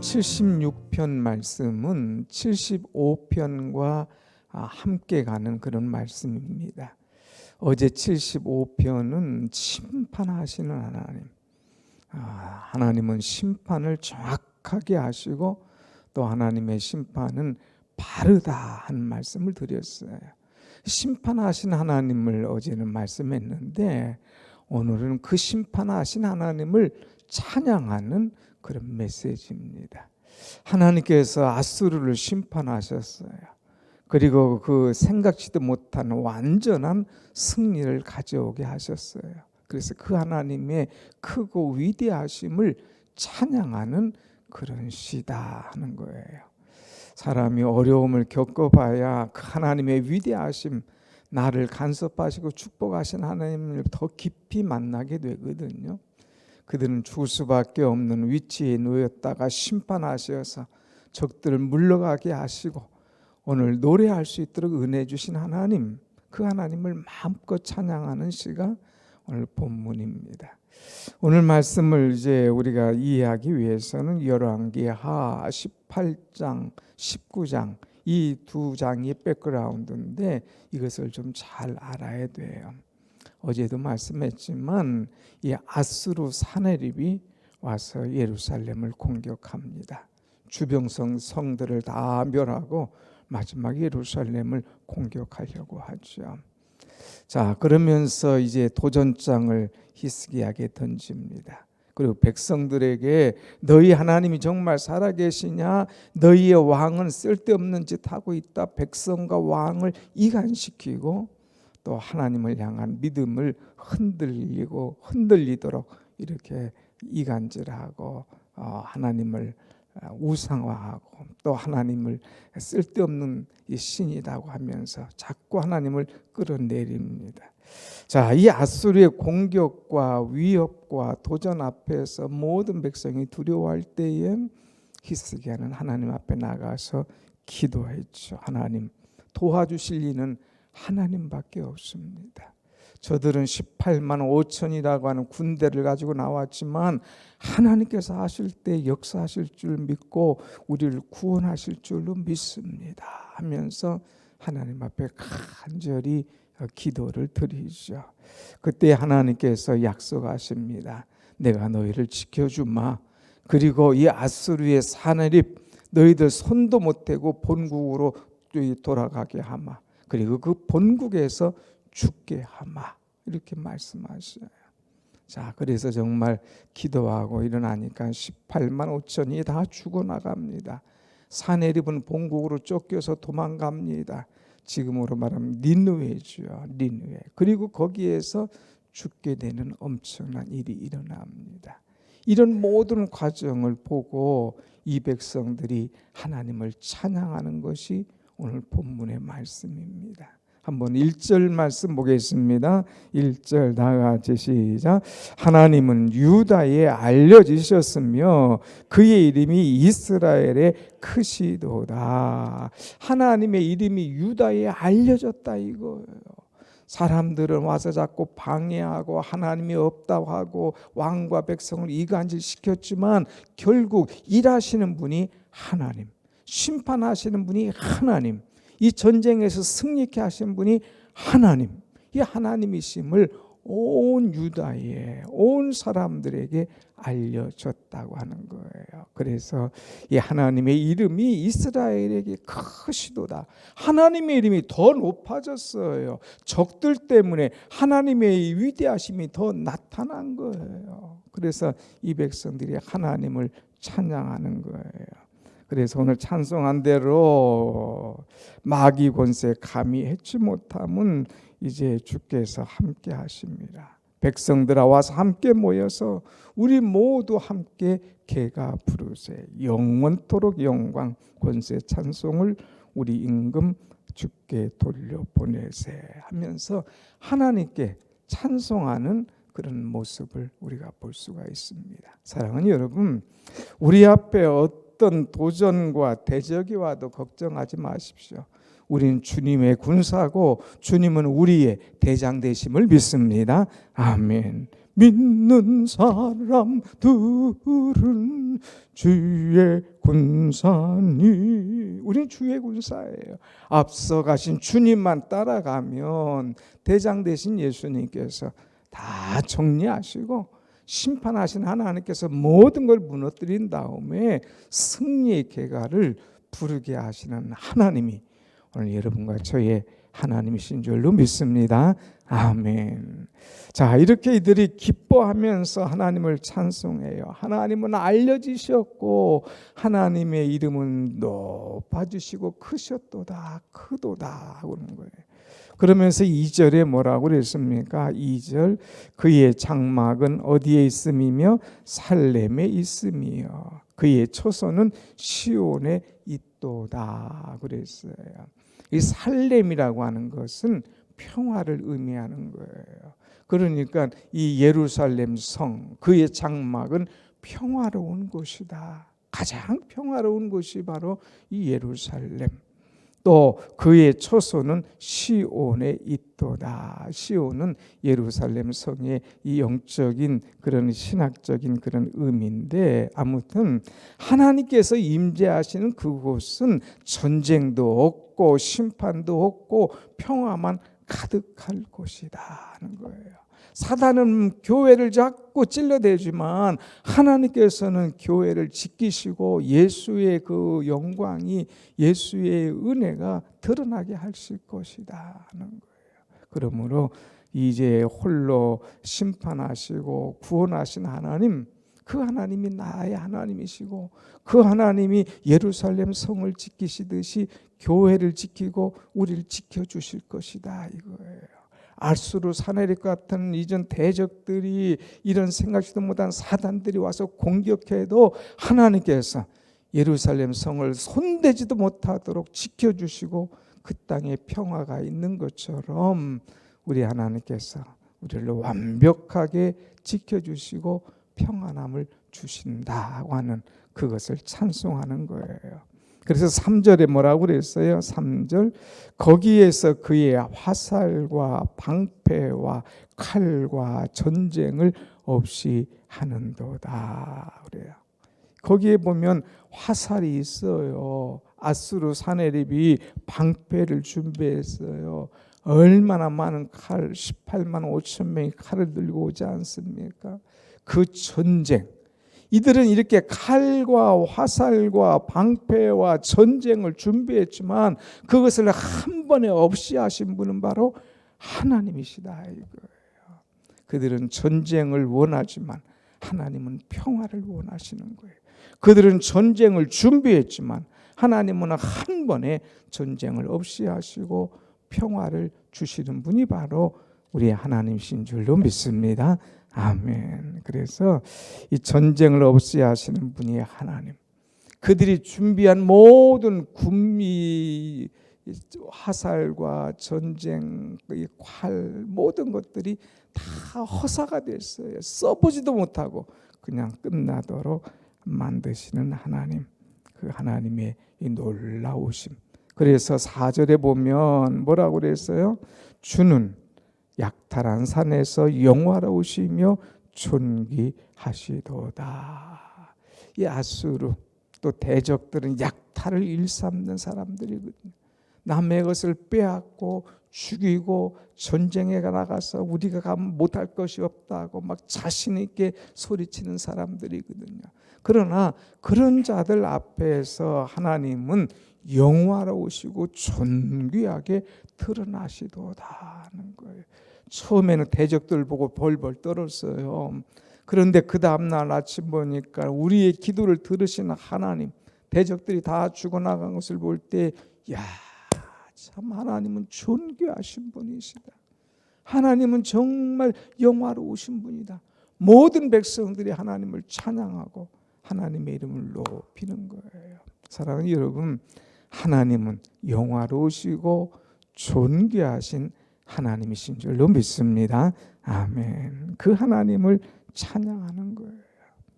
오늘 76편 말씀은 75편과 함께 가는 그런 말씀입니다. 어제 75편은 심판하시는 하나님, 하나님은 심판을 정확하게 하시고 또 하나님의 심판은 바르다 하는 말씀을 드렸어요. 심판하신 하나님을 어제는 말씀했는데 오늘은 그 심판하신 하나님을 찬양하는 그런 메시지입니다. 하나님께서 아수르를 심판하셨어요. 그리고 그 생각지도 못한 완전한 승리를 가져오게 하셨어요. 그래서 그 하나님의 크고 위대하심을 찬양하는 그런 시다 하는 거예요. 사람이 어려움을 겪어봐야 그 하나님의 위대하심, 나를 간섭하시고 축복하신 하나님을 더 깊이 만나게 되거든요. 그들은 죽을 수밖에 없는 위치에 놓였다가 심판하셔서 적들을 물러가게 하시고 오늘 노래할 수 있도록 은혜 주신 하나님, 그 하나님을 마음껏 찬양하는 시가 오늘 본문입니다. 오늘 말씀을 이제 우리가 이해하기 위해서는 열왕기하 18장, 19장 이 두 장이 백그라운드인데 이것을 좀 잘 알아야 돼요. 어제도 말씀했지만 이 아수르 사내립이 와서 예루살렘을 공격합니다. 주병성 성들을 다 멸하고 마지막 예루살렘을 공격하려고 하죠. 자, 그러면서 이제 도전장을 히스기야에게 던집니다. 그리고 백성들에게 너희 하나님이 정말 살아계시냐? 너희의 왕은 쓸데없는 짓 하고 있다. 백성과 왕을 이간시키고 또 하나님을 향한 믿음을 흔들리도록 이렇게 이간질하고 하나님을 우상화하고 또 하나님을 쓸데없는 신이라고 하면서 자꾸 하나님을 끌어내립니다. 자, 이 아수르의 공격과 위협과 도전 앞에서 모든 백성이 두려워할 때에 히스기야는 하나님 앞에 나가서 기도했죠. 하나님, 도와주실 이는 하나님밖에 없습니다. 저들은 18만 5천이라고 하는 군대를 가지고 나왔지만 하나님께서 하실 때 역사하실 줄 믿고 우리를 구원하실 줄로 믿습니다 하면서 하나님 앞에 간절히 기도를 드리죠. 그때 하나님께서 약속하십니다. 내가 너희를 지켜주마. 그리고 이 아수르의 사내립 너희들 손도 못 대고 본국으로 돌아가게 하마. 그리고 그 본국에서 죽게 하마. 이렇게 말씀하셔요. 자, 그래서 정말 기도하고 일어나니까 18만 5천이 다 죽어나갑니다. 사내립은 본국으로 쫓겨서 도망갑니다. 지금으로 말하면 니느웨죠. 니느웨. 그리고 거기에서 죽게 되는 엄청난 일이 일어납니다. 이런 모든 과정을 보고 이 백성들이 하나님을 찬양하는 것이 오늘 본문의 말씀입니다. 한번 1절 말씀 보겠습니다. 1절 다 같이 시작. 하나님은 유다에 알려지셨으며 그의 이름이 이스라엘에 크시도다. 하나님의 이름이 유다에 알려졌다 이거예요. 사람들은 와서 자꾸 방해하고 하나님이 없다고 하고 왕과 백성을 이간질시켰지만 결국 일하시는 분이 하나님, 심판하시는 분이 하나님, 이 전쟁에서 승리케 하신 분이 하나님, 이 하나님이심을 온 유다에 온 사람들에게 알려졌다고 하는 거예요. 그래서 이 하나님의 이름이 이스라엘에게 크시도다. 하나님의 이름이 더 높아졌어요. 적들 때문에 하나님의 위대하심이 더 나타난 거예요. 그래서 이 백성들이 하나님을 찬양하는 거예요. 그래서 오늘 찬송한 대로 마귀 권세 감히 해치 못함은 이제 주께서 함께 하십니다. 백성들아 와서 함께 모여서 우리 모두 함께 개가 부르세. 영원토록 영광 권세 찬송을 우리 임금 주께 돌려보내세 하면서 하나님께 찬송하는 그런 모습을 우리가 볼 수가 있습니다. 사랑하는 여러분, 우리 앞에 어떤 도전과 대적이 와도 걱정하지 마십시오. 우리는 주님의 군사고 주님은 우리의 대장 되심을 믿습니다. 아멘. 믿는 사람들은 주의 군사니. 우린 주의 군사예요. 앞서가신 주님만 따라가면 대장 되신 예수님께서 다 정리하시고 심판하신 하나님께서 모든 걸 무너뜨린 다음에 승리의 계가를 부르게 하시는 하나님이 오늘 여러분과 저의 하나님이신 줄로 믿습니다. 아멘. 자, 이렇게 이들이 기뻐하면서 하나님을 찬송해요. 하나님은 알려지셨고 하나님의 이름은 높아지시고 크셨도다, 크도다 그러는 거예요. 그러면서 2절에 뭐라고 그랬습니까? 2절, 그의 장막은 어디에 있음이며 살렘에 있음이요 그의 초소는 시온에 있도다 그랬어요. 이 살렘이라고 하는 것은 평화를 의미하는 거예요. 그러니까 이 예루살렘 성, 그의 장막은 평화로운 곳이다. 가장 평화로운 곳이 바로 이 예루살렘. 또 그의 초소는 시온에 있도다. 시온은 예루살렘 성의 이 영적인 그런 신학적인 그런 의미인데, 아무튼 하나님께서 임재하시는 그곳은 전쟁도 없고 심판도 없고 평화만 가득할 곳이다 하는 거예요. 사단은 교회를 자꾸 찔러대지만 하나님께서는 교회를 지키시고 예수의 그 영광이, 예수의 은혜가 드러나게 하실 것이다 하는 거예요. 그러므로 이제 홀로 심판하시고 구원하신 하나님, 그 하나님이 나의 하나님이시고 그 하나님이 예루살렘 성을 지키시듯이 교회를 지키고 우리를 지켜주실 것이다 이거예요. 알수로 사내립 같은 이전 대적들이, 이런 생각지도 못한 사단들이 와서 공격해도 하나님께서 예루살렘 성을 손대지도 못하도록 지켜주시고 그 땅에 평화가 있는 것처럼 우리 하나님께서 우리를 완벽하게 지켜주시고 평안함을 주신다고 하는 그것을 찬송하는 거예요. 그래서 3절에 뭐라고 그랬어요? 3절, 거기에서 그의 화살과 방패와 칼과 전쟁을 없이 하는도다 그래요. 거기에 보면 화살이 있어요. 아수르 사내립이 방패를 준비했어요. 얼마나 많은 칼, 18만 5천 명이 칼을 들고 오지 않습니까? 그 전쟁, 이들은 이렇게 칼과 화살과 방패와 전쟁을 준비했지만 그것을 한 번에 없이 하신 분은 바로 하나님이시다 이거예요. 그들은 전쟁을 원하지만 하나님은 평화를 원하시는 거예요. 그들은 전쟁을 준비했지만 하나님은 한 번에 전쟁을 없이 하시고 평화를 주시는 분이 바로 우리 하나님이신 줄로 믿습니다. 아멘. 그래서 이 전쟁을 없이 하시는 분이 하나님. 그들이 준비한 모든 군미, 화살과 전쟁, 활, 모든 것들이 다 허사가 됐어요. 써보지도 못하고 그냥 끝나도록 만드시는 하나님. 그 하나님의 이 놀라우심. 그래서 4절에 보면 뭐라고 그랬어요? 주는 약탈한 산에서 영화로우시며 존귀하시도다. 이 아수르 또 대적들은 약탈을 일삼는 사람들이거든요. 남의 것을 빼앗고 죽이고 전쟁에 나가서 우리가 가면 못할 것이 없다고 막 자신 있게 소리치는 사람들이거든요. 그러나 그런 자들 앞에서 하나님은 영화로우시고 존귀하게 드러나시도다 하는 거예요. 처음에는 대적들 보고 벌벌 떨었어요. 그런데 그 다음날 아침 보니까 우리의 기도를 들으시는 하나님, 대적들이 다 죽어나간 것을 볼 때, 야, 참 하나님은 존귀하신 분이시다. 하나님은 정말 영화로우신 분이다. 모든 백성들이 하나님을 찬양하고 하나님의 이름을 높이는 거예요. 사랑하는 여러분, 하나님은 영화로우시고 존귀하신 하나님이신 줄로 믿습니다. 아멘. 그 하나님을 찬양하는 거예요.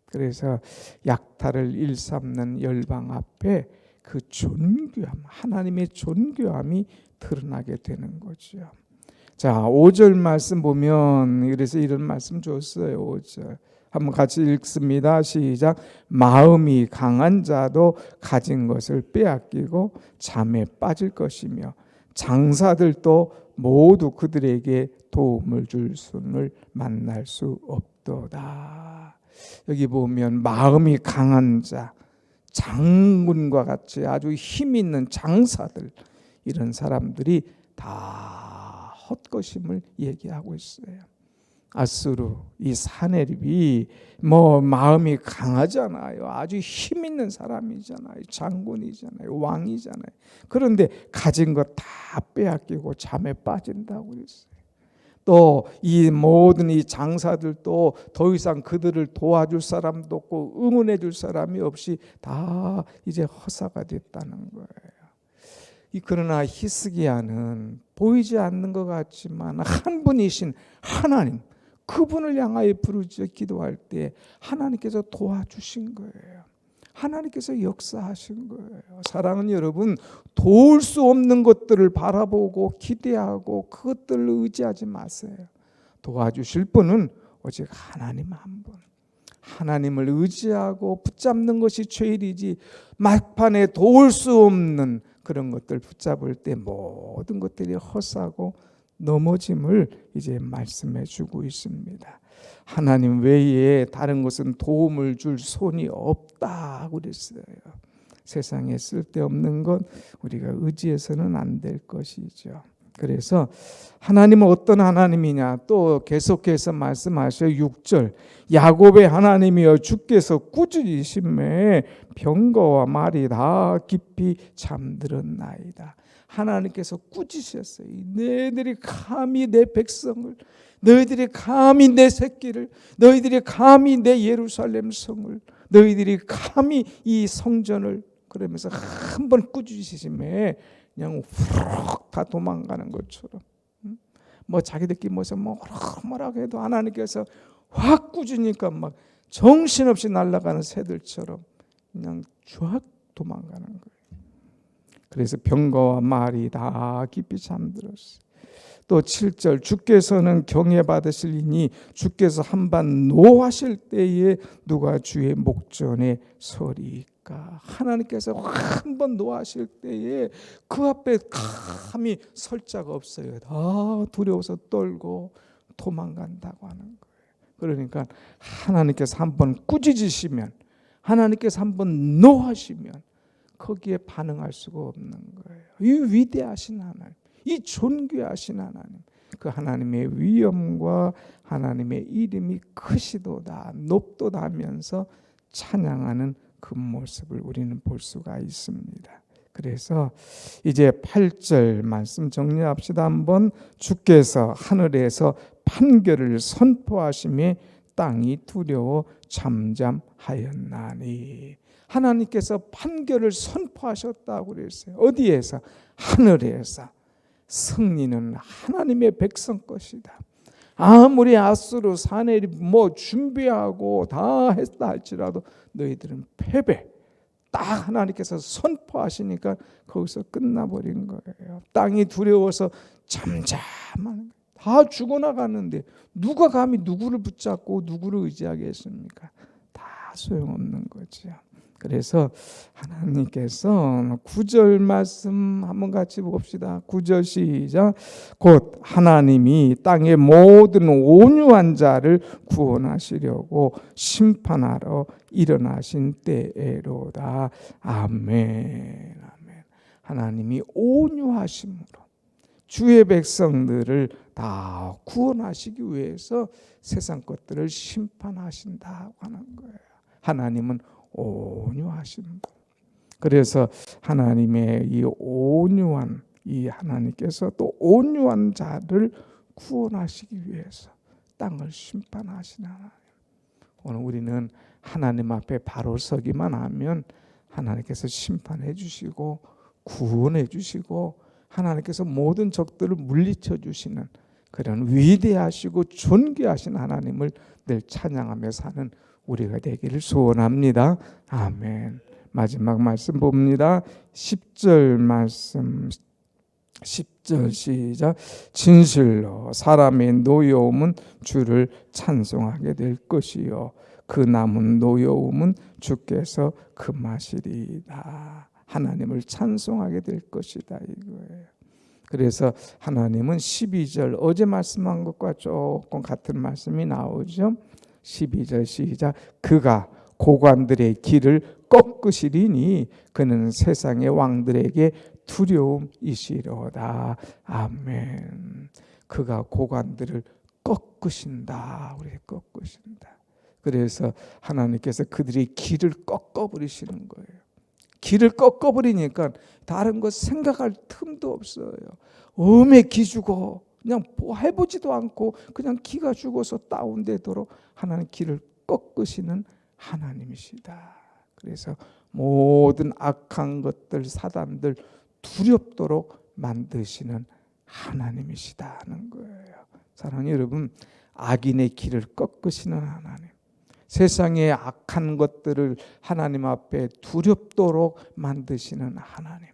그래서 약탈을 일삼는 열방 앞에 그 존귀함, 하나님의 존귀함이 드러나게 되는 거죠. 자, 5절 말씀 보면 그래서 이런 말씀 줬어요. 5절 한번 같이 읽습니다. 시작. 마음이 강한 자도 가진 것을 빼앗기고 잠에 빠질 것이며 장사들도 모두 그들에게 도움을 줄 손을 만날 수 없도다. 여기 보면 마음이 강한 자, 장군과 같이 아주 힘 있는 장사들, 이런 사람들이 다 헛것임을 얘기하고 있어요. 아수르, 이 사내립이 마음이 강하잖아요. 아주 힘 있는 사람이잖아요. 장군이잖아요. 왕이잖아요. 그런데 가진 것 다 빼앗기고 잠에 빠진다고 그랬어요. 또 이 모든 이 장사들도 더 이상 그들을 도와줄 사람도 없고 응원해 줄 사람이 없이 다 이제 허사가 됐다는 거예요. 그러나 히스기야는 보이지 않는 것 같지만 한 분이신 하나님, 그분을 향하여 부르짖어 기도할 때 하나님께서 도와주신 거예요. 하나님께서 역사하신 거예요. 사랑하는 여러분, 도울 수 없는 것들을 바라보고 기대하고 그것들을 의지하지 마세요. 도와주실 분은 오직 하나님 한 분. 하나님을 의지하고 붙잡는 것이 죄일이지, 막판에 도울 수 없는 그런 것들 붙잡을 때 모든 것들이 헛사고 넘어짐을 이제 말씀해 주고 있습니다. 하나님 외에 다른 것은 도움을 줄 손이 없다고 그랬어요. 세상에 쓸데없는 것 우리가 의지해서는 안 될 것이죠. 그래서 하나님은 어떤 하나님이냐, 또 계속해서 말씀하셔요. 6절, 야곱의 하나님이여 주께서 꾸짖으심에 병거와 말이 다 깊이 잠들었나이다. 하나님께서 꾸짖으셨어요. 너희들이 감히 내 백성을, 너희들이 감히 내 새끼를, 너희들이 감히 내 예루살렘 성을, 너희들이 감히 이 성전을, 그러면서 한번 꾸짖으심에 그냥 후룩 다 도망가는 것처럼, 자기들끼리 뭐라고 해도 하나님께서 확 꾸짖으니까 막 정신없이 날아가는 새들처럼 그냥 쫙 도망가는 거예요. 그래서 병거와 말이 다 깊이 잠들었어요. 또 7절, 주께서는 경외 받으시리니 주께서 한번 노하실 때에 누가 주의 목전에 서리까. 하나님께서 한번 노하실 때에 그 앞에 감히 설 자가 없어요. 다 두려워서 떨고 도망간다고 하는 거예요. 그러니까 하나님께서 한번 꾸짖으시면, 하나님께서 한번 노하시면 거기에 반응할 수가 없는 거예요. 이 위대하신 하나님, 이 존귀하신 하나님, 그 하나님의 위엄과 하나님의 이름이 크시도다 높도다 하면서 찬양하는 그 모습을 우리는 볼 수가 있습니다. 그래서 이제 8절 말씀 정리합시다. 한번. 주께서 하늘에서 판결을 선포하심에 땅이 두려워 잠잠하였나니. 하나님께서 판결을 선포하셨다고 그랬어요. 어디에서? 하늘에서. 승리는 하나님의 백성 것이다. 아무리 아수르 사내립 준비하고 다 했다 할지라도 너희들은 패배. 딱 하나님께서 선포하시니까 거기서 끝나버린 거예요. 땅이 두려워서 잠잠한, 다 죽어나가는데 누가 감히 누구를 붙잡고 누구를 의지하겠습니까? 다 소용없는 거죠. 그래서 하나님께서 9절 말씀 한번 같이 봅시다. 9절 시작. 곧 하나님이 땅의 모든 온유한 자를 구원하시려고 심판하러 일어나신 때에로다. 아멘. 아멘. 하나님이 온유하심으로 주의 백성들을 다 구원하시기 위해서 세상 것들을 심판하신다고 하는 거예요. 하나님은 온유하신 분. 그래서 하나님의 이 온유한 이 하나님께서 또 온유한 자를 구원하시기 위해서 땅을 심판하시는 하나님. 오늘 우리는 하나님 앞에 바로 서기만 하면 하나님께서 심판해 주시고 구원해 주시고 하나님께서 모든 적들을 물리쳐 주시는 그런 위대하시고 존귀하신 하나님을 늘 찬양하며 사는 우리가 되기를 소원합니다. 아멘. 마지막 말씀 봅니다. 10절 말씀. 10절 10절 시작. 진실로 사람의 노여움은 주를 찬송하게 될 것이요 그 남은 노여움은 주께서 금하시리이다. 하나님을 찬송하게 될 것이다 이거예요. 그래서 하나님은 12절 어제 말씀한 것과 조금 같은 말씀이 나오죠. 12절 시작. 그가 고관들의 길을 꺾으시리니 그는 세상의 왕들에게 두려움이시로다. 아멘. 그가 고관들을 꺾으신다. 우리 꺾으신다. 그래서 하나님께서 그들의 길을 꺾어버리시는 거예요. 길을 꺾어버리니까 다른 거 생각할 틈도 없어요. 음에 기주고 그냥 뭐 해보지도 않고 그냥 기가 죽어서 다운되도록 하나님 길을 꺾으시는 하나님이시다. 그래서 모든 악한 것들, 사단들 두렵도록 만드시는 하나님이시다는 거예요. 사랑하는 여러분, 악인의 길을 꺾으시는 하나님, 세상의 악한 것들을 하나님 앞에 두렵도록 만드시는 하나님,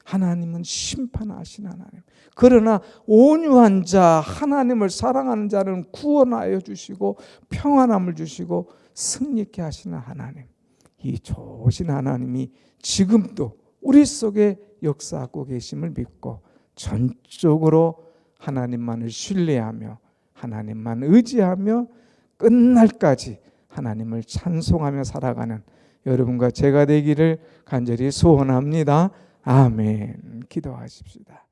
하나님은 심판하신 하나님. 그러나 온유한 자, 하나님을 사랑하는 자는 구원하여 주시고 평안함을 주시고 승리케 하시는 하나님, 이 좋으신 하나님이 지금도 우리 속에 역사하고 계심을 믿고 전적으로 하나님만을 신뢰하며 하나님만 의지하며 끝날까지 하나님을 찬송하며 살아가는 여러분과 제가 되기를 간절히 소원합니다. 아멘. 기도하십시다.